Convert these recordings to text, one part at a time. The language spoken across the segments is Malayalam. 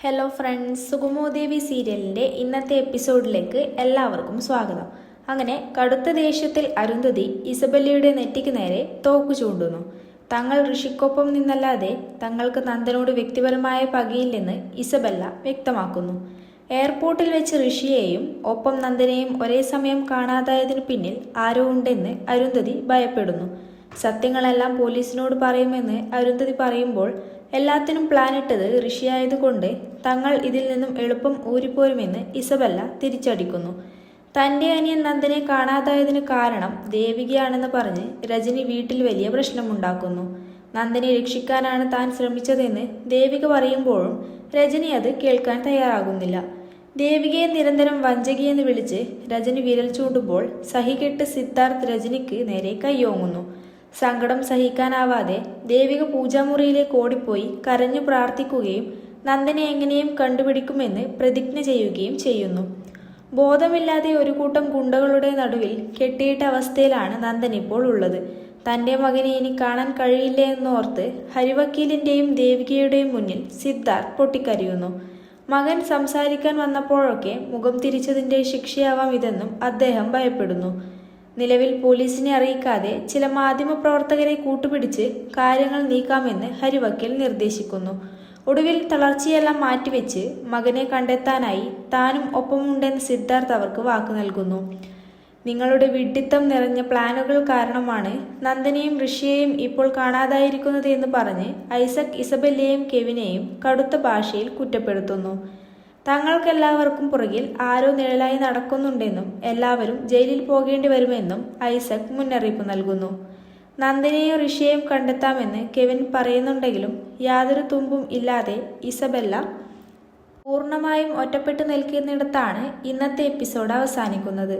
ഹലോ ഫ്രണ്ട്സ്, സുഗമോദേവി സീരിയലിൻ്റെ ഇന്നത്തെ എപ്പിസോഡിലേക്ക് എല്ലാവർക്കും സ്വാഗതം. അങ്ങനെ കടുത്ത ദേഷ്യത്തിൽ അരുന്ധതി ഇസബെല്ലയുടെ നെറ്റിക്ക് നേരെ തോക്കു ചൂണ്ടുന്നു. തങ്ങൾ ഋഷിക്കൊപ്പം നിന്നല്ലാതെ തങ്ങൾക്ക് നന്ദനോട് വ്യക്തിപരമായ പകയില്ലെന്ന് ഇസബെല്ല വ്യക്തമാക്കുന്നു. എയർപോർട്ടിൽ വെച്ച് ഋഷിയെയും ഒപ്പം നന്ദനെയും ഒരേ സമയം കാണാതായതിനു പിന്നിൽ ആരോ ഉണ്ടെന്ന് അരുന്ധതി ഭയപ്പെടുന്നു. സത്യങ്ങളെല്ലാം പോലീസിനോട് പറയുമെന്ന് അരുന്ധതി പറയുമ്പോൾ എല്ലാത്തിനും പ്ലാനിട്ടത് ഋഷിയായതുകൊണ്ട് തങ്ങൾ ഇതിൽ നിന്നും എളുപ്പം ഊരിപ്പോരുമെന്ന് ഇസബെല്ല തിരിച്ചടിക്കുന്നു. തൻ്റെ അനിയൻ നന്ദനെ കാണാതായതിന് കാരണം ദേവികയാണെന്ന് പറഞ്ഞ് രജനി വീട്ടിൽ വലിയ പ്രശ്നമുണ്ടാക്കുന്നു. നന്ദനെ രക്ഷിക്കാനാണ് താൻ ശ്രമിച്ചതെന്ന് ദേവിക പറയുമ്പോഴും രജനി അത് കേൾക്കാൻ തയ്യാറാകുന്നില്ല. ദേവികയെ നിരന്തരം വഞ്ചകിയെന്ന് വിളിച്ച് രജനി വിരൽ ചൂണ്ടുമ്പോൾ സഹികെട്ട് സിദ്ധാർത്ഥ് രജനിക്ക് നേരെ കയ്യോങ്ങുന്നു. സങ്കടം സഹിക്കാനാവാതെ ദേവിക പൂജാമുറിയിലേക്ക് ഓടിപ്പോയി കരഞ്ഞു പ്രാർത്ഥിക്കുകയും നന്ദനെ എങ്ങനെയും കണ്ടുപിടിക്കുമെന്ന് പ്രതിജ്ഞ ചെയ്യുകയും ചെയ്യുന്നു. ബോധമില്ലാതെ ഒരു കൂട്ടം ഗുണ്ടകളുടെ നടുവിൽ കെട്ടിയിട്ട അവസ്ഥയിലാണ് നന്ദൻ ഇപ്പോൾ ഉള്ളത്. തൻ്റെ മകനെ ഇനി കാണാൻ കഴിയില്ല എന്നോർത്ത് ഹരിവക്കീലിൻ്റെയും ദേവികയുടെയും മുന്നിൽ സിദ്ധാർത്ഥ് പൊട്ടിക്കരയുന്നു. മകൻ സംസാരിക്കാൻ വന്നപ്പോഴൊക്കെ മുഖം തിരിച്ചതിൻ്റെ ശിക്ഷയാവാം ഇതെന്നും അദ്ദേഹം ഭയപ്പെടുന്നു. നിലവിൽ പോലീസിനെ അറിയിക്കാതെ ചില മാധ്യമപ്രവർത്തകരെ കൂട്ടുപിടിച്ച് കാര്യങ്ങൾ നീക്കാമെന്ന് ഹരിവക്കീൽ നിർദ്ദേശിക്കുന്നു. ഒടുവിൽ തളർച്ചയെല്ലാം മാറ്റിവെച്ച് മകനെ കണ്ടെത്താനായി താനും ഒപ്പമുണ്ടെന്ന് സിദ്ധാർത്ഥ് അവർക്ക് വാക്ക് നൽകുന്നു. നിങ്ങളുടെ വിഡ്ഢിത്തം നിറഞ്ഞ പ്ലാനുകൾ കാരണമാണ് നന്ദനെയും ഋഷിയെയും ഇപ്പോൾ കാണാതായിരിക്കുന്നത് എന്ന് പറഞ്ഞ് ഐസക് ഇസബെല്ലയെയും കെവിനെയും കടുത്ത ഭാഷയിൽ കുറ്റപ്പെടുത്തുന്നു. തങ്ങൾക്കെല്ലാവർക്കും പുറകിൽ ആരോ നിഴലായി നടക്കുന്നുണ്ടെന്നും എല്ലാവരും ജയിലിൽ പോകേണ്ടി വരുമെന്നും ഐസക് മുന്നറിയിപ്പ് നൽകുന്നു. നന്ദനെയും ഋഷിയെയും കണ്ടെത്താമെന്ന് കെവിൻ പറയുന്നുണ്ടെങ്കിലും യാതൊരു തുമ്പും ഇല്ലാതെ ഇസബെല്ല പൂർണ്ണമായും ഒറ്റപ്പെട്ടു നിൽക്കുന്നിടത്താണ് ഇന്നത്തെ എപ്പിസോഡ് അവസാനിക്കുന്നത്.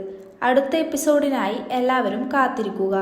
അടുത്ത എപ്പിസോഡിനായി എല്ലാവരും കാത്തിരിക്കുക.